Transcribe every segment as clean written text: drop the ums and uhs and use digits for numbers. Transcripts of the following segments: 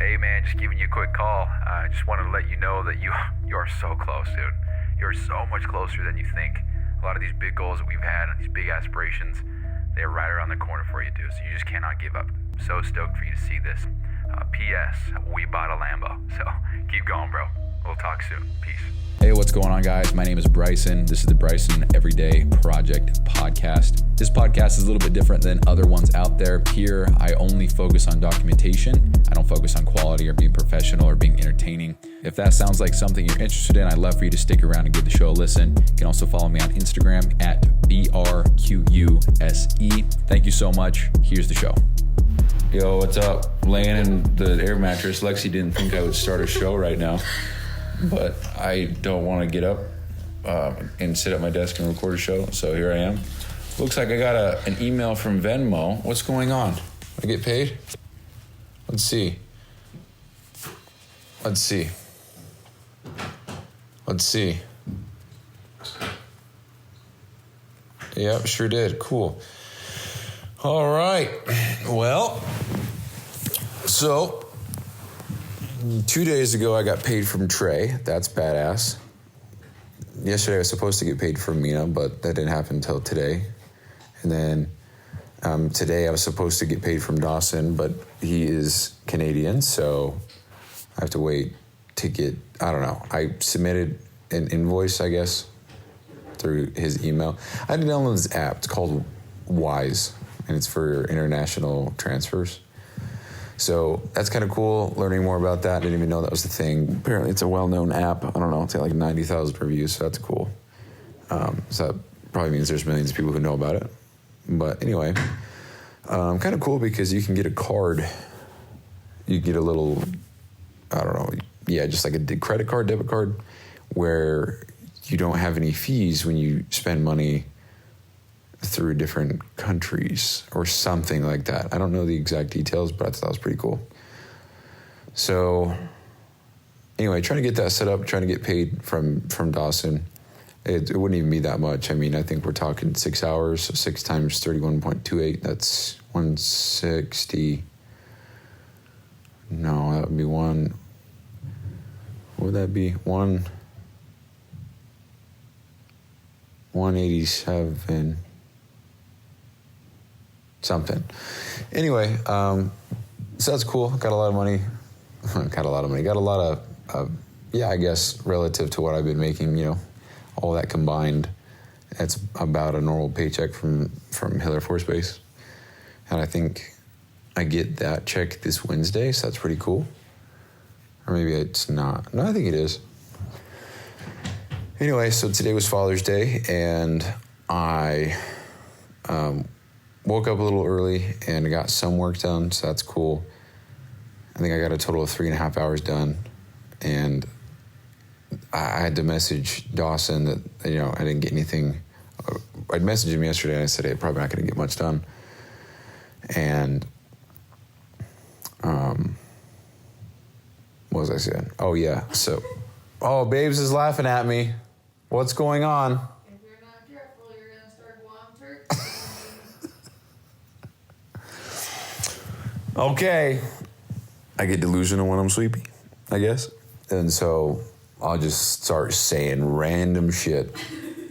Hey man, just giving you a quick call. I just wanted to let you know that you are so close, dude. You're so much closer than you think. A lot of these big goals that we've had and these big aspirations, they're right around the corner for you, dude. So you just cannot give up. So stoked for you to see this. P.S. We bought a Lambo. So keep going, bro. We'll talk soon. Peace. Hey, what's going on, guys? My name is Bryson. This is the Bryson Everyday Project Podcast. This podcast is a little bit different than other ones out there. Here, I only focus on documentation. I don't focus on quality or being professional or being entertaining. If that sounds like something you're interested in, I'd love for you to stick around and give the show a listen. You can also follow me on Instagram at BRQUSE. Thank you so much. Here's the show. Yo, what's up? Laying in the air mattress. Lexi didn't think I would start a show right now, but I don't want to get up and sit at my desk and record a show, so here I am. Looks like I got an email from Venmo. What's going on? I get paid? Let's see. Yep, sure did. Cool. All right. Well, so 2 days ago, I got paid from Trey. That's badass. Yesterday, I was supposed to get paid from Mina, but that didn't happen until today. And then today, I was supposed to get paid from Dawson, but he is Canadian, so I have to wait to get, I don't know. I submitted an invoice, I guess, through his email. I had to download this app. It's called Wise, and it's for international transfers. So that's kind of cool, learning more about that. I didn't even know that was the thing. Apparently it's a well-known app. I don't know, it's got like 90,000 reviews, so that's cool. So that probably means there's millions of people who know about it. But anyway, kind of cool because you can get a card. You get a little, I don't know, just like a credit card, debit card, where you don't have any fees when you spend money through different countries or something like that. I don't know the exact details, but I thought that was pretty cool. So anyway, trying to get that set up, trying to get paid from Dawson. It wouldn't even be that much. I mean, I think we're talking 6 hours, so 6 times 31.28, that's 160. No, that would be what would that be? 187 something. Anyway, so that's cool. Got a lot of money. Got a lot of, I guess, relative to what I've been making, all that combined, it's about a normal paycheck from Hill Air Force Base. And I think I get that check this Wednesday, so that's pretty cool. Or maybe it's not. No, I think it is. Anyway, so today was Father's Day, and I woke up a little early and got some work done, so that's cool. I think I got a total of 3.5 hours done, and I had to message Dawson that, I didn't get anything. I'd messaged him yesterday, and I said, hey, probably not going to get much done. And what was I saying? Oh, yeah, so, Babes is laughing at me. What's going on? If you're not careful, you're going to start guam turkey. Okay. I get delusional when I'm sleepy, I guess. And so I'll just start saying random shit.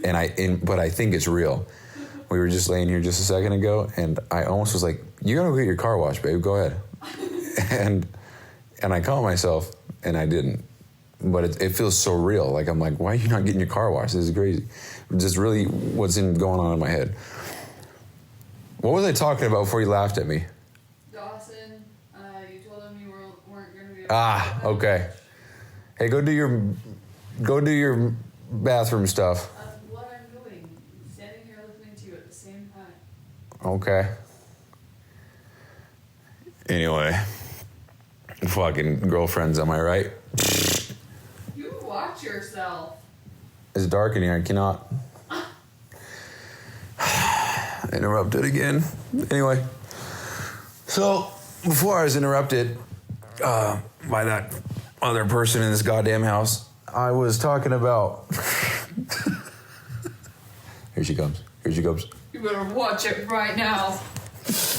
But I think it's real. We were just laying here just a second ago, and I almost was like, you gotta go get your car washed, babe, go ahead. And I caught myself, and I didn't. But it feels so real. Like, I'm like, why are you not getting your car washed? This is crazy. Just really what's going on in my head. What was I talking about before you laughed at me? Dawson, you told him you weren't going to be... Okay. Hey, go do your bathroom stuff. What I'm doing, standing here listening to you at the same time. Okay. Anyway, fucking girlfriends, am I right? You watch yourself. It's dark in here. I cannot. Interrupted again. Anyway, so before I was interrupted by that other person in this goddamn house, I was talking about... Here she comes. You better watch it right now.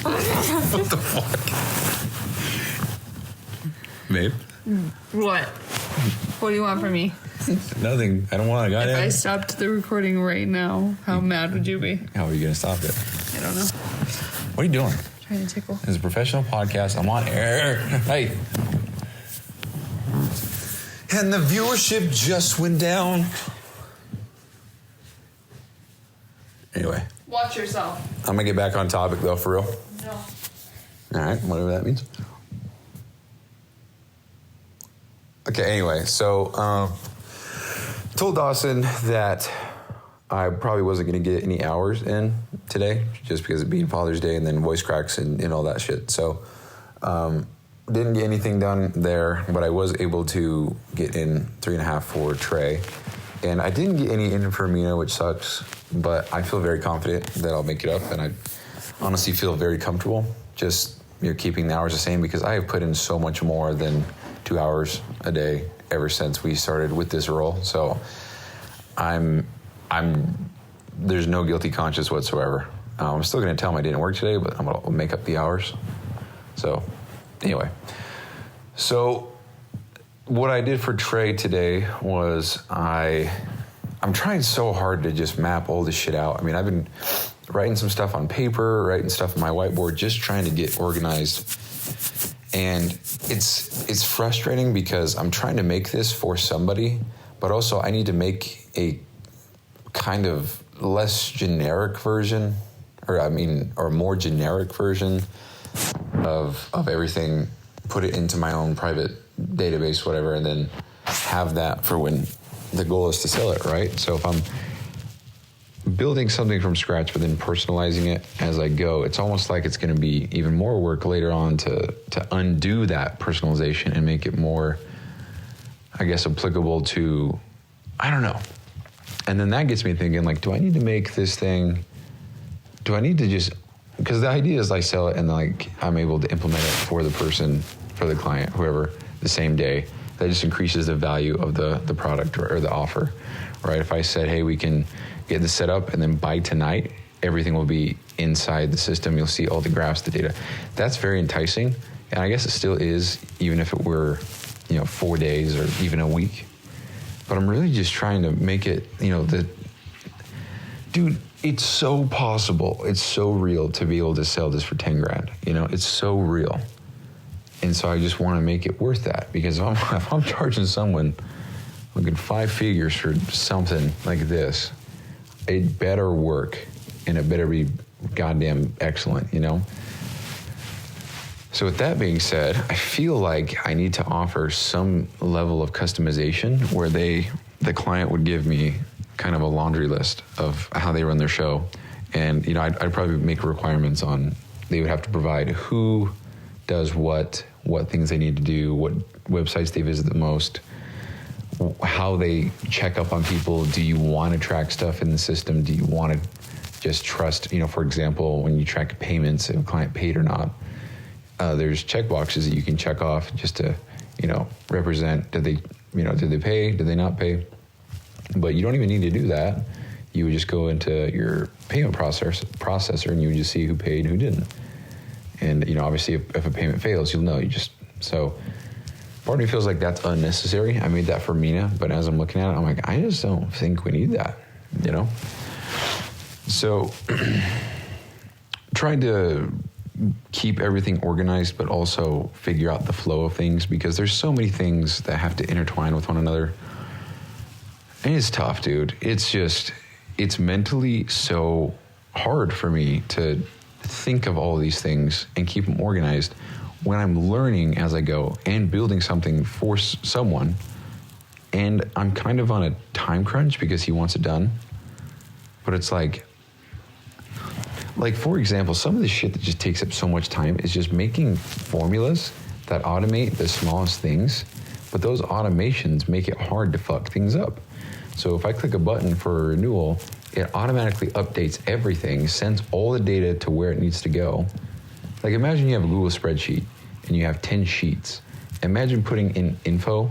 What the fuck? Babe? What? What do you want from me? Nothing. I don't want to. If I stopped the recording right now, how mad would you be? How are you going to stop it? I don't know. What are you doing? Trying to tickle. It's a professional podcast. I'm on air. Hey. And the viewership just went down. Anyway. Watch yourself. I'm going to get back on topic, though, for real. No. All right, whatever that means. Okay, anyway, so told Dawson that I probably wasn't going to get any hours in today just because of being Father's Day and then voice cracks and all that shit. So didn't get anything done there, but I was able to get in 3.5 for Trey. And I didn't get any in for Mina, which sucks, but I feel very confident that I'll make it up, and I honestly feel very comfortable just keeping the hours the same because I have put in so much more than 2 hours a day ever since we started with this role. So I'm there's no guilty conscience whatsoever. I'm still going to tell him I didn't work today, but I'm going to make up the hours. So anyway, so what I did for Trey today was I'm trying so hard to just map all this shit out. I mean, I've been writing some stuff on paper, writing stuff on my whiteboard, just trying to get organized. And it's frustrating because I'm trying to make this for somebody, but also I need to make a kind of less generic version, or more generic version of everything, put it into my own private database, whatever, and then have that for when the goal is to sell it, right? So if I'm building something from scratch but then personalizing it as I go, it's almost like it's going to be even more work later on to undo that personalization and make it more, I guess, applicable to, I don't know. And then that gets me thinking, like, do I need to make this thing, do I need to just, because the idea is I sell it and like I'm able to implement it for the person, for the client, whoever, the same day. That just increases the value of the product or the offer, right? If I said, hey, we can get this set up and then by tonight, everything will be inside the system. You'll see all the graphs, the data. That's very enticing. And I guess it still is, even if it were, 4 days or even a week. But I'm really just trying to make it, dude, it's so possible. It's so real to be able to sell this for 10 grand. It's so real. And so I just want to make it worth that, because if I'm charging someone looking 5 figures for something like this, it better work and it better be goddamn excellent, So with that being said, I feel like I need to offer some level of customization where the client would give me kind of a laundry list of how they run their show. And, I'd probably make requirements on, they would have to provide who does what things they need to do, what websites they visit the most, how they check up on people. Do you want to track stuff in the system? Do you want to just trust, for example, when you track payments, if a client paid or not, there's check boxes that you can check off just to, represent, did they pay? Did they not pay? But you don't even need to do that. You would just go into your payment processor and you would just see who paid and who didn't. And, obviously if a payment fails, you'll know. So part of me feels like that's unnecessary. I made that for Mina, but as I'm looking at it, I'm like, I just don't think we need that, So trying to keep everything organized, but also figure out the flow of things, because there's so many things that have to intertwine with one another. And it's tough, dude. It's mentally so hard for me to think of all of these things and keep them organized when I'm learning as I go and building something for someone, and I'm kind of on a time crunch because he wants it done. But it's like for example, some of the shit that just takes up so much time is just making formulas that automate the smallest things, but those automations make it hard to fuck things up. So if I click a button for a renewal, it automatically updates everything, sends all the data to where it needs to go. Like, imagine you have a Google spreadsheet and you have 10 sheets. Imagine putting in info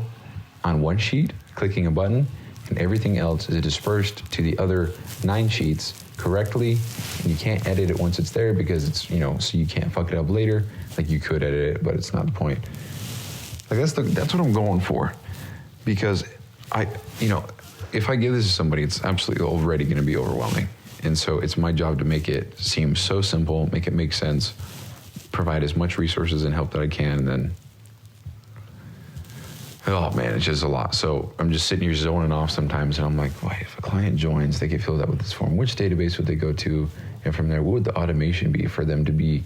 on one sheet, clicking a button, and everything else is dispersed to the other 9 sheets correctly, and you can't edit it once it's there because it's, so you can't fuck it up later. Like, you could edit it, but it's not the point. Like that's what I'm going for, because if I give this to somebody, it's absolutely already going to be overwhelming. And so it's my job to make it seem so simple, make it make sense, provide as much resources and help that I can, and then, oh man, it's just a lot. So I'm just sitting here zoning off sometimes, and I'm like, wait, if a client joins, they get filled out with this form. Which database would they go to? And from there, what would the automation be for them to be,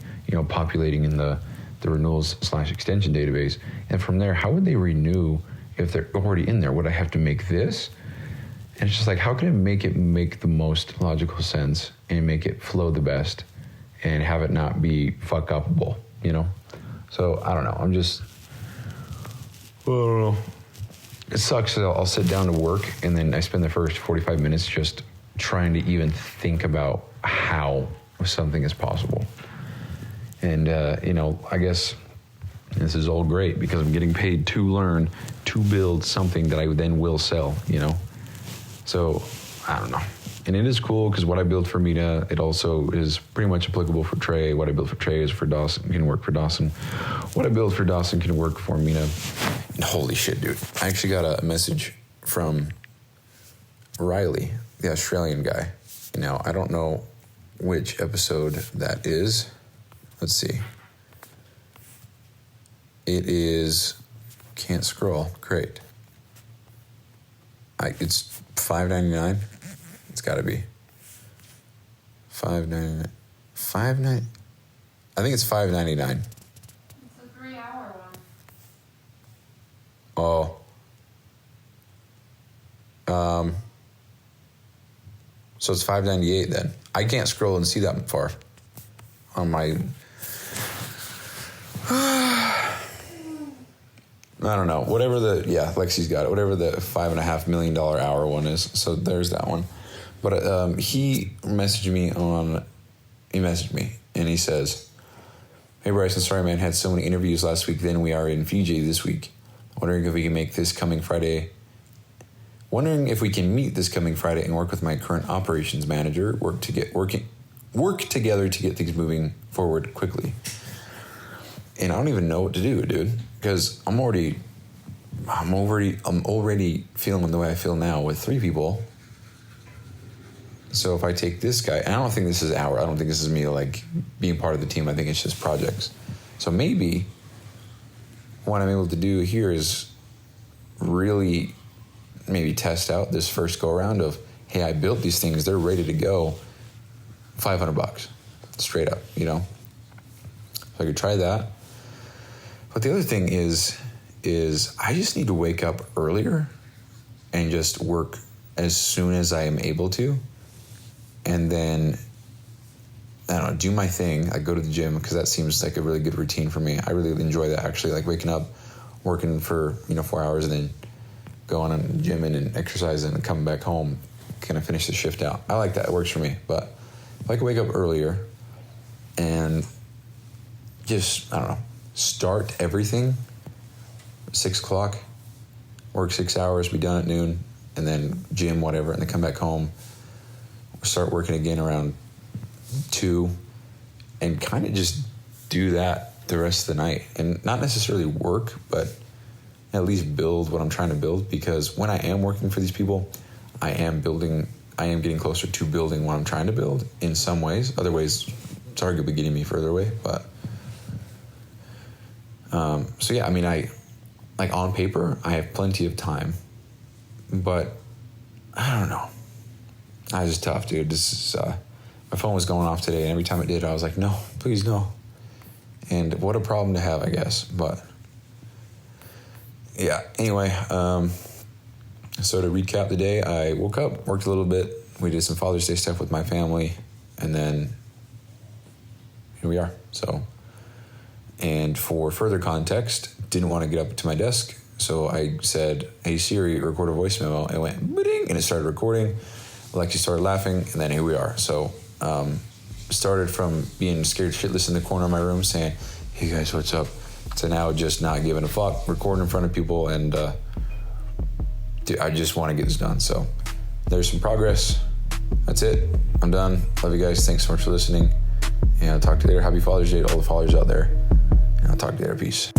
populating in the renewals/extension database? And from there, how would they renew if they're already in there? Would I have to make this? And it's just like, how can I make the most logical sense and make it flow the best and have it not be fuck upable, So I don't know. I don't know. It sucks that I'll sit down to work and then I spend the first 45 minutes just trying to even think about how something is possible. And, I guess this is all great because I'm getting paid to learn, to build something that I then will sell, So, I don't know. And it is cool because what I build for Mina, it also is pretty much applicable for Trey. What I build for Trey is for Dawson, can work for Dawson. What I build for Dawson can work for Mina. And holy shit, dude. I actually got a message from Riley, the Australian guy. Now, I don't know which episode that is. Let's see. It is, can't scroll, great. It's $5.99. It's got to be $5.99. I think it's $5.99. It's a 3-hour one. Oh. So it's $5.98 then. I can't scroll and see that far on my. I don't know. Whatever Lexi's got it. Whatever the $5.5 million hour one is. So there's that one. But he messaged me and he says, "Hey Bryson, sorry man, had so many interviews last week. Then we are in Fiji this week. Wondering if we can meet this coming Friday and work with my current operations manager, work together to get things moving forward quickly." And I don't even know what to do, dude, because I'm already feeling the way I feel now with 3 people. So if I take this guy, and I don't think this is I don't think this is me like being part of the team. I think it's just projects. So maybe what I'm able to do here is really maybe test out this first go around of, hey, I built these things, they're ready to go, $500 straight up, So I could try that. But the other thing is I just need to wake up earlier and just work as soon as I am able to. And then, I don't know, do my thing. I go to the gym because that seems like a really good routine for me. I really enjoy that actually, like waking up, working for, 4 hours and then going on the gym and exercising and coming back home, kind of finish the shift out. I like that. It works for me. But if I could wake up earlier and just, I don't know, start everything 6 o'clock, work 6 hours, be done at noon, and then gym, whatever, and then come back home, start working again around 2, and kind of just do that the rest of the night. And not necessarily work, but at least build what I'm trying to build, because when I am working for these people, I am getting closer to building what I'm trying to build in some ways. Other ways, it's arguably getting me further away, but so yeah, I mean, on paper, I have plenty of time, but I don't know. It's just tough, dude. This is, my phone was going off today, and every time it did, I was like, no, please no. And what a problem to have, I guess, but yeah, anyway, so to recap the day, I woke up, worked a little bit, we did some Father's Day stuff with my family, and then here we are, so. And for further context, didn't want to get up to my desk, so I said, "Hey Siri, record a voice memo." It went ba-ding, and it started recording. Alexi started laughing, and then here we are. So started from being scared shitless in the corner of my room saying, "Hey guys, what's up?" to now just not giving a fuck, recording in front of people, and dude, I just want to get this done. So there's some progress. That's it. I'm done. Love you guys. Thanks so much for listening. And I'll talk to you later. Happy Father's Day to all the fathers out there. And I'll talk to you later. Peace.